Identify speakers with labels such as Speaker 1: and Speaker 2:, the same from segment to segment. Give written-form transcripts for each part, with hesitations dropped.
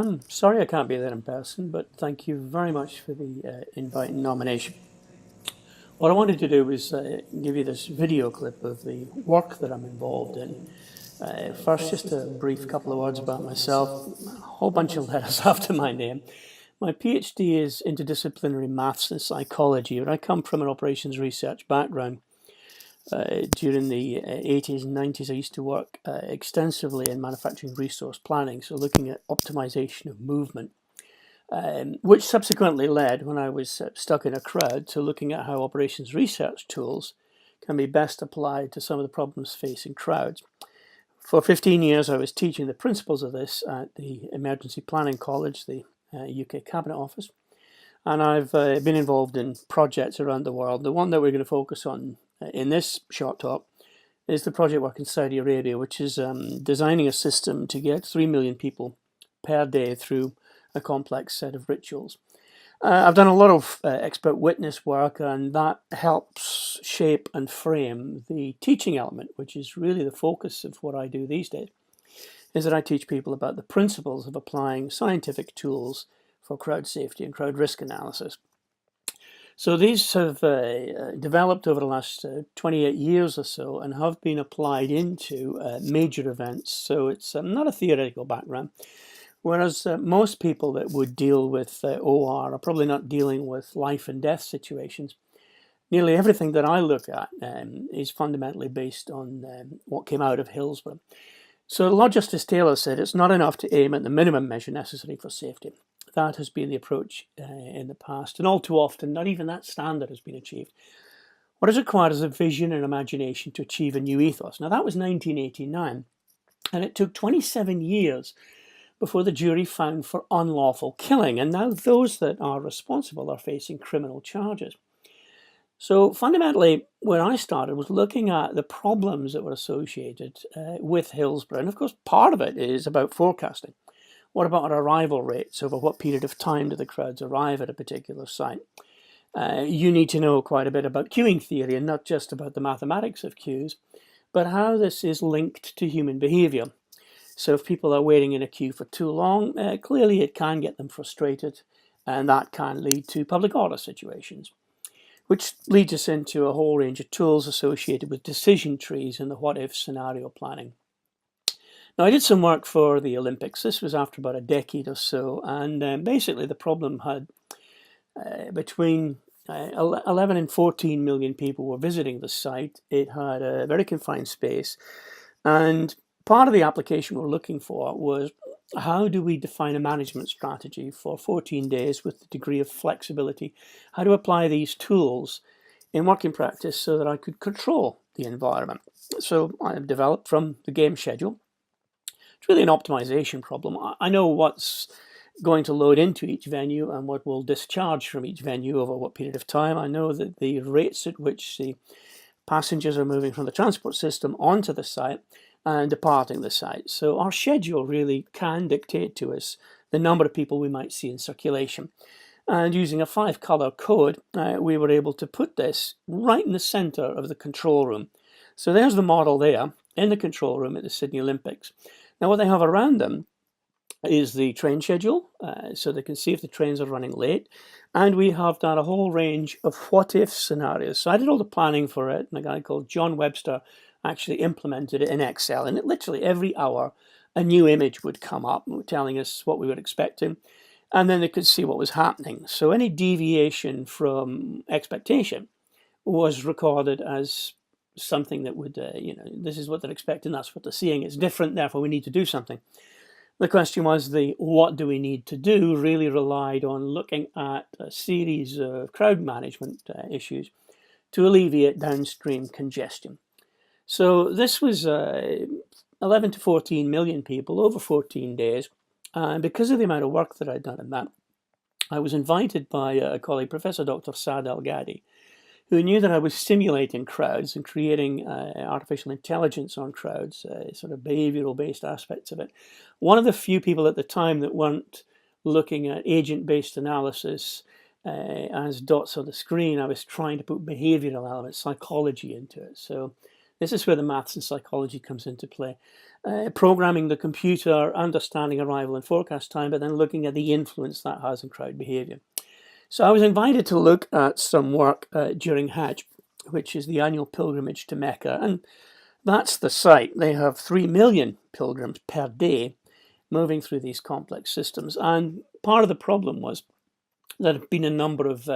Speaker 1: I'm sorry I can't be there in person, but thank you very much for the invite and nomination. What I wanted to do was give you this video clip of the work that I'm involved in. First, just a brief couple of words about myself. A whole bunch of letters after my name. My PhD is interdisciplinary maths and psychology, and I come from an operations research background. During the 80s and 90s, I used to work extensively in manufacturing resource planning, so looking at optimization of movement, which subsequently led, when I was stuck in a crowd, to looking at how operations research tools can be best applied to some of the problems facing crowds. For 15 years, I was teaching the principles of this at the Emergency Planning College, the UK Cabinet Office, and I've been involved in projects around the world. The one that we're going to focus on in this short talk is the project work in Saudi Arabia, which is designing a system to get 3 million people per day through a complex set of rituals. I've done a lot of expert witness work, and that helps shape and frame the teaching element, which is really the focus of what I do these days, is that I teach people about the principles of applying scientific tools for crowd safety and crowd risk analysis. So these have developed over the last 28 years or so and have been applied into major events. So it's not a theoretical background. Whereas most people that would deal with OR are probably not dealing with life and death situations. Nearly everything that I look at is fundamentally based on what came out of Hillsborough. So Lord Justice Taylor said it's not enough to aim at the minimum measure necessary for safety. That has been the approach in the past, and all too often not even that standard has been achieved. What is required is a vision and imagination to achieve a new ethos. Now that was 1989, and it took 27 years before the jury found for unlawful killing, and now those that are responsible are facing criminal charges. So fundamentally, where I started was looking at the problems that were associated with Hillsborough, and of course part of it is about forecasting. What about our arrival rates? Over what period of time do the crowds arrive at a particular site? You need to know quite a bit about queuing theory, and not just about the mathematics of queues, but how this is linked to human behaviour. So if people are waiting in a queue for too long, clearly it can get them frustrated, and that can lead to public order situations, which leads us into a whole range of tools associated with decision trees and the what-if scenario planning. Now, I did some work for the Olympics. This was after about a decade or so, and basically the problem had between 11 and 14 million people were visiting the site. It had a very confined space, and part of the application we're looking for was how do we define a management strategy for 14 days with the degree of flexibility? How to apply these tools in working practice so that I could control the environment? So I have developed from the game schedule. It's really an optimization problem. I know what's going to load into each venue and what will discharge from each venue over what period of time. I know that the rates at which the passengers are moving from the transport system onto the site and departing the site. So our schedule really can dictate to us the number of people we might see in circulation. And using a 5-color code, we were able to put this right in the center of the control room. So there's the model there in the control room at the Sydney Olympics. Now what they have around them is the train schedule, so they can see if the trains are running late. And we have done a whole range of what-if scenarios. So I did all the planning for it, and a guy called John Webster actually implemented it in Excel. And it literally every hour, a new image would come up telling us what we were expecting. And then they could see what was happening. So any deviation from expectation was recorded as something that would, this is what they're expecting, that's what they're seeing. It's different, therefore we need to do something. The question was the what do we need to do really relied on looking at a series of crowd management issues to alleviate downstream congestion. So this was 11 to 14 million people over 14 days. And because of the amount of work that I'd done in that, I was invited by a colleague, Professor Dr. Saad Al-Ghadi, who knew that I was simulating crowds and creating artificial intelligence on crowds, sort of behavioral-based aspects of it. One of the few people at the time that weren't looking at agent-based analysis as dots on the screen. I was trying to put behavioral elements, psychology into it. So This is where the maths and psychology comes into play. Programming the computer, understanding arrival and forecast time, but then looking at the influence that has on crowd behaviour. So I was invited to look at some work during Hajj, which is the annual pilgrimage to Mecca, and that's the site. They have 3 million pilgrims per day moving through these complex systems, and part of the problem was there have been a number of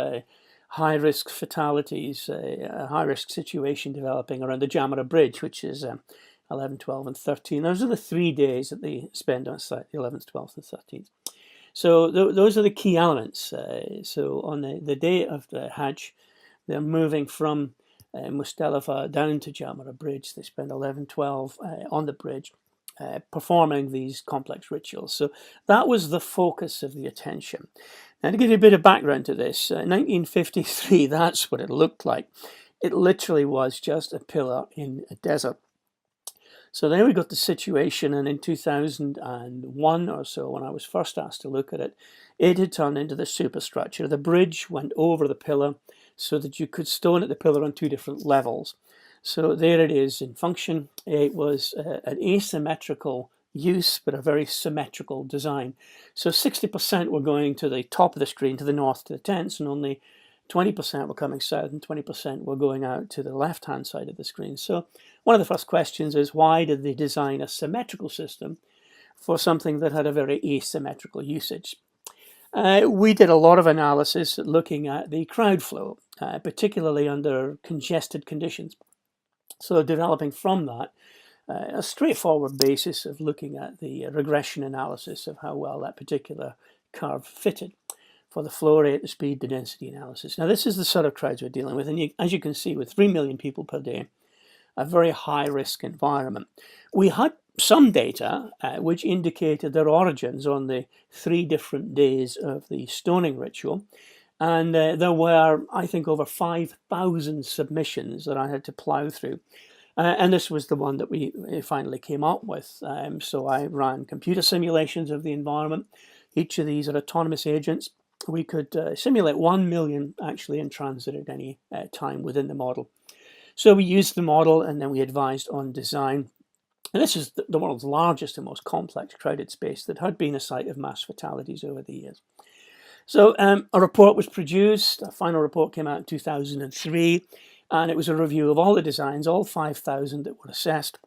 Speaker 1: high-risk fatalities, a high-risk situation developing around the Jamarat bridge, which is 11, 12, and 13. Those are the 3 days that they spend on site, the 11th, 12th, and 13th. So those are the key elements. So on the day of the Hajj, they're moving from Muzdalifah down to Jamarat bridge. They spend 11, 12 on the bridge, performing these complex rituals. So that was the focus of the attention. Now, to give you a bit of background to this, 1953, that's what it looked like. It literally was just a pillar in a desert. So then we got the situation, and in 2001 or so, when I was first asked to look at it, it had turned into the superstructure. The bridge went over the pillar so that you could stone at the pillar on 2 different levels. So there it is in function. It was an asymmetrical use, but a very symmetrical design. So 60% were going to the top of the screen, to the north, to the tents, and only 20% were coming south, and 20% were going out to the left-hand side of the screen. So one of the first questions is, why did they design a symmetrical system for something that had a very asymmetrical usage? We did a lot of analysis looking at the crowd flow, particularly under congested conditions. So developing from that a straightforward basis of looking at the regression analysis of how well that particular curve fitted for the flow rate, the speed, the density analysis. Now, this is the sort of crowds we're dealing with, and as you can see, with 3 million people per day, a very high-risk environment. We had some data which indicated their origins on the 3 different days of the stoning ritual, and there were, I think, over 5,000 submissions that I had to plough through. And this was the one that we finally came up with. So I ran computer simulations of the environment. Each of these are autonomous agents. We could simulate 1 million actually in transit at any time within the model. So we used the model, and then we advised on design. And this is the world's largest and most complex crowded space that had been a site of mass fatalities over the years. So a report was produced. A final report came out in 2003. And it was a review of all the designs, all 5,000 that were assessed.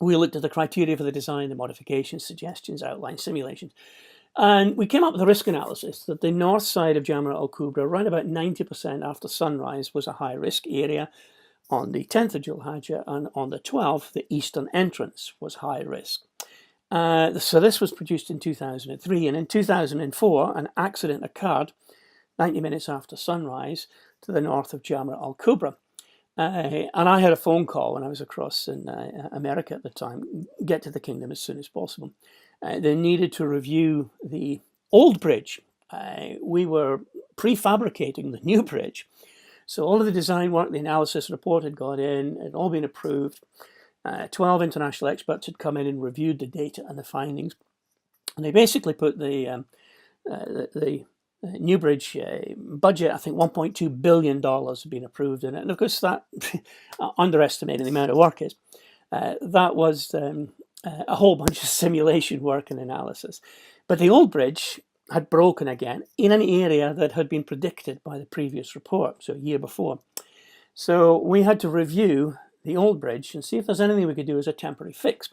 Speaker 1: We looked at the criteria for the design, the modifications, suggestions, outlines, simulations. And we came up with a risk analysis that the north side of Jamarat al-Kubra, around about 90% after sunrise, was a high-risk area. On the 10th of Dhul-Hijjah and on the 12th, the eastern entrance was high risk. So this was produced in 2003. And in 2004, an accident occurred 90 minutes after sunrise to the north of Jamarat al-Kubra. And I had a phone call when I was across in America at the time, get to the kingdom as soon as possible. They needed to review the old bridge. We were prefabricating the new bridge. So all of the design work, the analysis report had got in, it had all been approved. 12 international experts had come in and reviewed the data and the findings. And they basically put the new bridge budget, I think $1.2 billion had been approved in it. And of course, that, underestimating the amount of work is, that was a whole bunch of simulation work and analysis. But the old bridge had broken again in an area that had been predicted by the previous report, so a year before. So we had to review the old bridge and see if there's anything we could do as a temporary fix.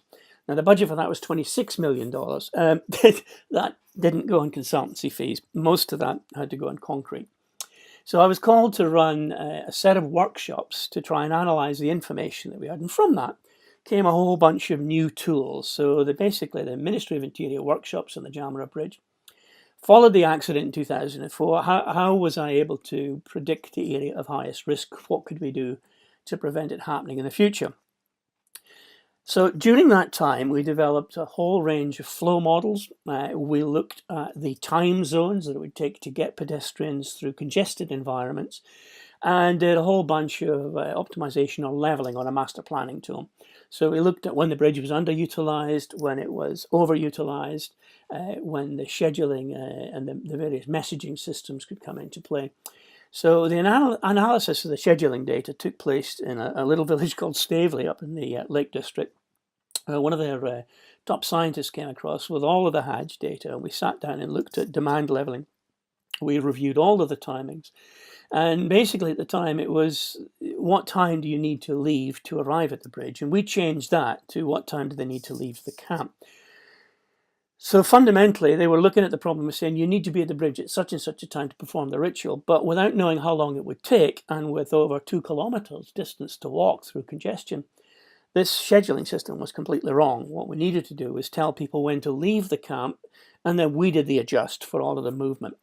Speaker 1: Now, the budget for that was $26 million. That didn't go on consultancy fees. Most of that had to go on concrete. So I was called to run a set of workshops to try and analyse the information that we had. And from that came a whole bunch of new tools. So basically the Ministry of Interior workshops on the Jamarat Bridge. Followed the accident in 2004. How was I able to predict the area of highest risk? What could we do to prevent it happening in the future? So during that time, we developed a whole range of flow models. We looked at the time zones that it would take to get pedestrians through congested environments, and did a whole bunch of optimization or leveling on a master planning tool. So we looked at when the bridge was underutilized, when it was overutilized, when the scheduling and the various messaging systems could come into play. So the analysis of the scheduling data took place in a little village called Staveley up in the Lake District. One of their top scientists came across with all of the Hadge data, and we sat down and looked at demand leveling. We reviewed all of the timings, and basically at the time it was, what time do you need to leave to arrive at the bridge? And we changed that to what time do they need to leave the camp. So fundamentally, they were looking at the problem and saying, you need to be at the bridge at such and such a time to perform the ritual, but without knowing how long it would take, and with over 2 kilometers distance to walk through congestion, this scheduling system was completely wrong. What we needed to do was tell people when to leave the camp, and then we did the adjust for all of the movement.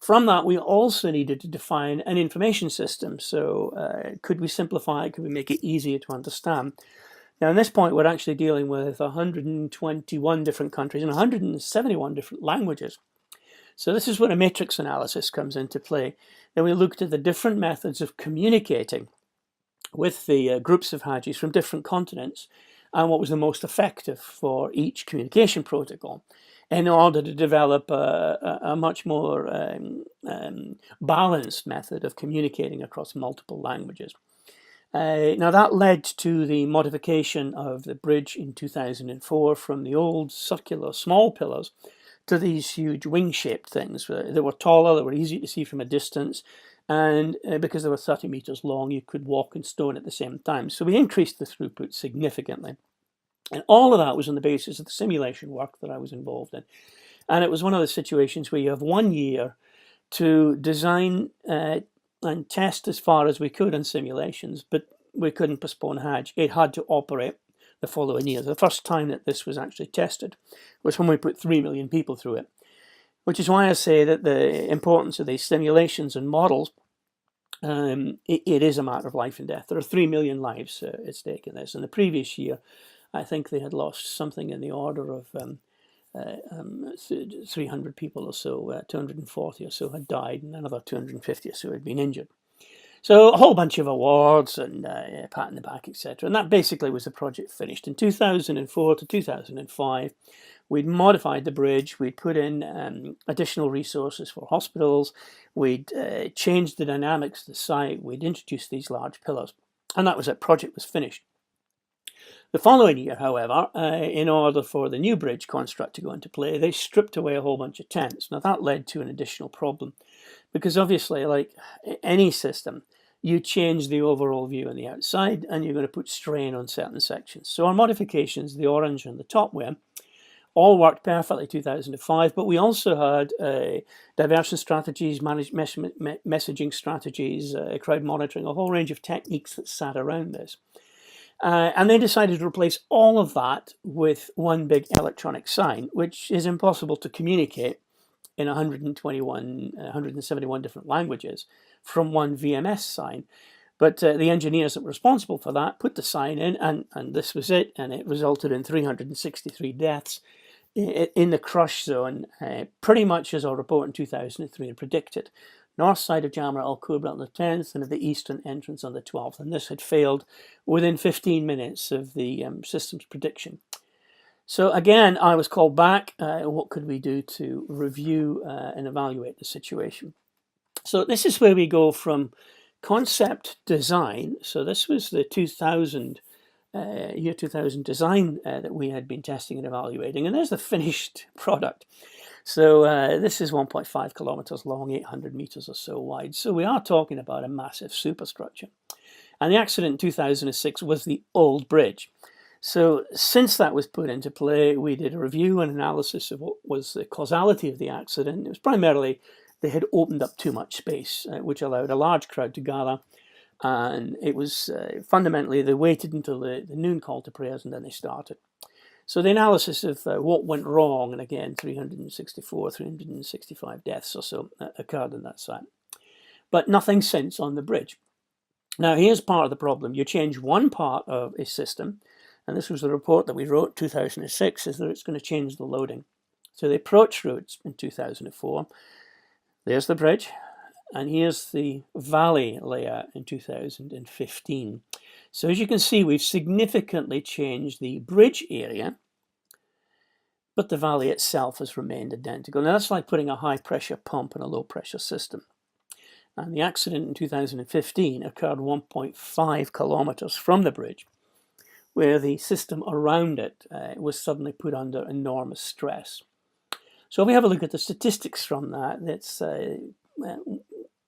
Speaker 1: From that, we also needed to define an information system. So could we simplify it? Could we make it easier to understand? Now, at this point, we're actually dealing with 121 different countries and 171 different languages. So this is where a matrix analysis comes into play. Then we looked at the different methods of communicating with the groups of Hajis from different continents and what was the most effective for each communication protocol in order to develop a much more balanced method of communicating across multiple languages. Now that led to the modification of the bridge in 2004 from the old circular small pillars to these huge wing-shaped things. They were taller, they were easy to see from a distance, and because they were 30 meters long, you could walk and stone at the same time. So we increased the throughput significantly. And all of that was on the basis of the simulation work that I was involved in. And it was one of the situations where you have 1 year to design and test as far as we could on simulations, but we couldn't postpone Hajj. It had to operate the following year. The first time that this was actually tested was when we put 3 million people through it, which is why I say that the importance of these simulations and models, it is a matter of life and death. There are 3 million lives at stake in this. In the previous year, I think they had lost something in the order of 300 people or so, 240 or so had died, and another 250 or so had been injured. So a whole bunch of awards and pat in the back, etc. And that basically was the project finished. In 2004 to 2005, we'd modified the bridge, we'd put in additional resources for hospitals, we'd changed the dynamics of the site, we'd introduced these large pillars, and that was it, project was finished. The following year, however, in order for the new bridge construct to go into play, they stripped away a whole bunch of tents. Now that led to an additional problem, because obviously, like any system, you change the overall view on the outside and you're going to put strain on certain sections. So our modifications, the orange and the top one, all worked perfectly in 2005, but we also had diversion strategies, messaging strategies, crowd monitoring, a whole range of techniques that sat around this. And they decided to replace all of that with one big electronic sign, which is impossible to communicate in 171 different languages from one VMS sign. But the engineers that were responsible for that put the sign in, and this was it, and it resulted in 363 deaths in the crush zone, pretty much as our report in 2003 had predicted. North side of Jamarat al-Kubra on the 10th, and of the eastern entrance on the 12th. And this had failed within 15 minutes of the system's prediction. So again, I was called back. What could we do to review and evaluate the situation? So this is where we go from concept design. So this was the year 2000 design that we had been testing and evaluating. And there's the finished product. So this is 1.5 kilometers long, 800 meters or so wide. So we are talking about a massive superstructure. And the accident in 2006 was the old bridge. So since that was put into play, we did a review and analysis of what was the causality of the accident. It was primarily they had opened up too much space, which allowed a large crowd to gather. And it was fundamentally, they waited until the noon call to prayers and then they started. So the analysis of what went wrong, and again, 365 deaths or so occurred in that site. But nothing since on the bridge. Now, here's part of the problem. You change one part of a system, and this was the report that we wrote, 2006, is that it's going to change the loading. So the approach routes in 2004, there's the bridge, and here's the valley layout in 2015. So as you can see, we've significantly changed the bridge area, but the valley itself has remained identical. Now that's like putting a high pressure pump in a low pressure system. And the accident in 2015 occurred 1.5 kilometres from the bridge, where the system around it was suddenly put under enormous stress. So if we have a look at the statistics from that, that's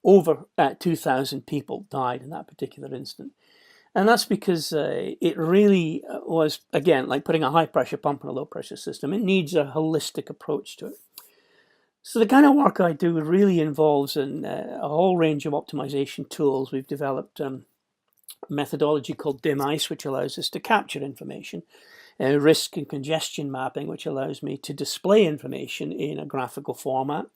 Speaker 1: over 2,000 people died in that particular incident. And that's because it really was, again, like putting a high pressure pump in a low pressure system. It needs a holistic approach to it. So the kind of work I do really involves a whole range of optimization tools. We've developed a methodology called optimise, which allows us to capture information, risk and congestion mapping, which allows me to display information in a graphical format,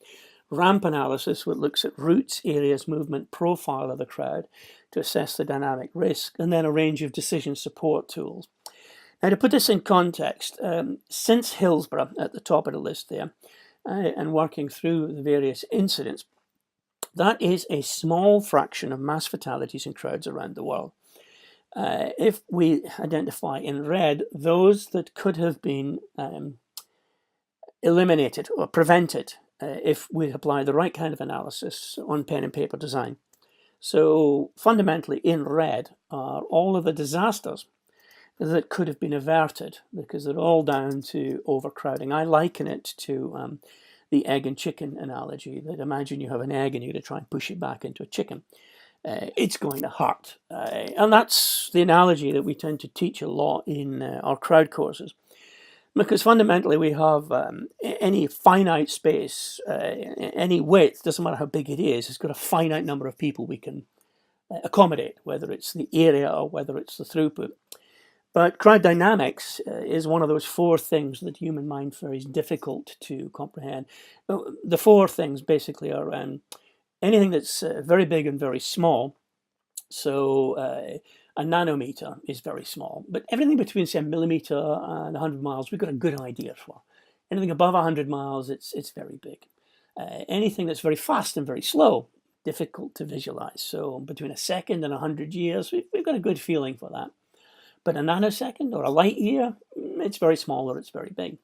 Speaker 1: ramp analysis, which looks at routes, areas, movement, profile of the crowd to assess the dynamic risk, and then a range of decision support tools. Now, to put this in context, since Hillsborough at the top of the list there, and working through the various incidents, that is a small fraction of mass fatalities in crowds around the world. If we identify in red those that could have been eliminated or prevented if we apply the right kind of analysis on pen and paper design. So fundamentally in red are all of the disasters that could have been averted because they're all down to overcrowding. I liken it to the egg and chicken analogy, that imagine you have an egg and you're going to try and push it back into a chicken. It's going to hurt. And that's the analogy that we tend to teach a lot in our crowd courses. Because fundamentally we have any finite space, any width, doesn't matter how big it is, it's got a finite number of people we can accommodate, whether it's the area or whether it's the throughput. But crowd dynamics is one of those four things that the human mind finds difficult to comprehend. The four things basically are anything that's very big and very small. So a nanometer is very small, but everything between, say, a millimeter and 100 miles, we've got a good idea for. Anything above 100 miles, it's very big. Anything that's very fast and very slow, difficult to visualize. So between a second and 100 years, we've got a good feeling for that. But a nanosecond or a light year, it's very small or it's very big.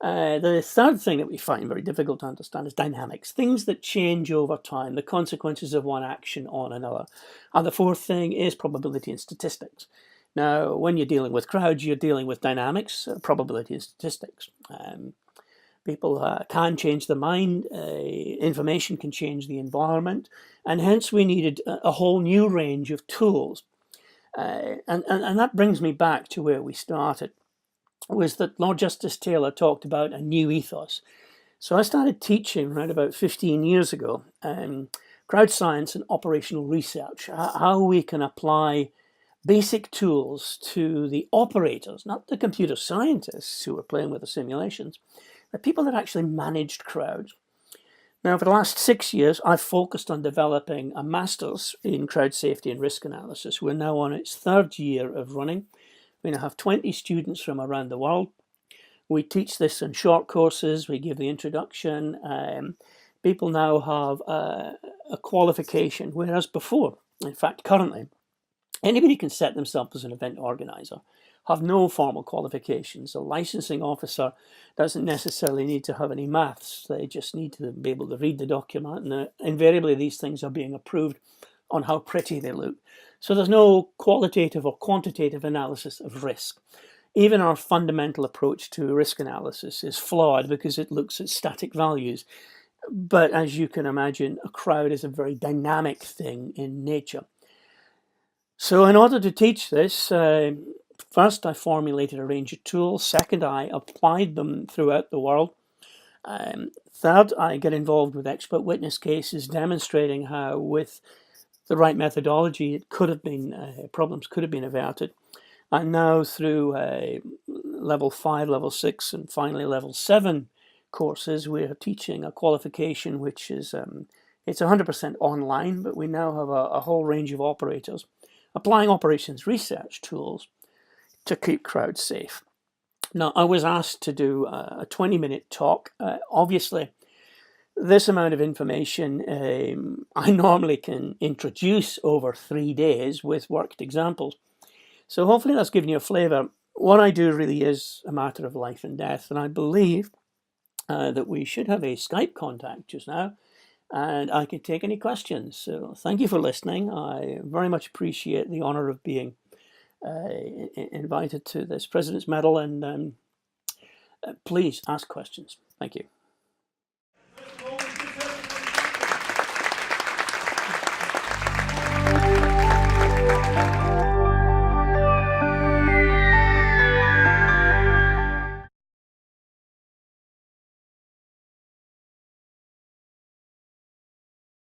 Speaker 1: The third thing that we find very difficult to understand is dynamics, things that change over time, the consequences of one action on another. And the fourth thing is probability and statistics. Now, when you're dealing with crowds, you're dealing with dynamics, probability and statistics. People can change their mind, information can change the environment, and hence we needed a whole new range of tools. And that brings me back to where we started, was that Lord Justice Taylor talked about a new ethos. So I started teaching around about 15 years ago, crowd science and operational research, how we can apply basic tools to the operators, not the computer scientists who were playing with the simulations, the people that actually managed crowds. Now, for the last 6 years, I've focused on developing a master's in crowd safety and risk analysis. We're now on its third year of running. We now have 20 students from around the world. We teach this in short courses. We give the introduction. People now have a qualification, whereas before, in fact, currently, anybody can set themselves as an event organizer, have no formal qualifications. A licensing officer doesn't necessarily need to have any maths. They just need to be able to read the document, and invariably these things are being approved on how pretty they look. So there's no qualitative or quantitative analysis of risk. Even our fundamental approach to risk analysis is flawed because it looks at static values. But as you can imagine, a crowd is a very dynamic thing in nature. So in order to teach this, first I formulated a range of tools. Second, I applied them throughout the world. Third, I get involved with expert witness cases demonstrating how with the right methodology it could have been, problems could have been averted. And now through level 5, level 6 and finally level 7 courses, we're teaching a qualification which is, it's 100% online, but we now have a whole range of operators applying operations research tools to keep crowds safe. Now, I was asked to do a 20-minute talk. Obviously, this amount of information I normally can introduce over 3 days with worked examples. So hopefully that's given you a flavour. What I do really is a matter of life and death, and I believe that we should have a Skype contact just now. and I can take any questions. So thank you for listening. I very much appreciate the honour of being invited to this President's Medal, and please ask questions. Thank you.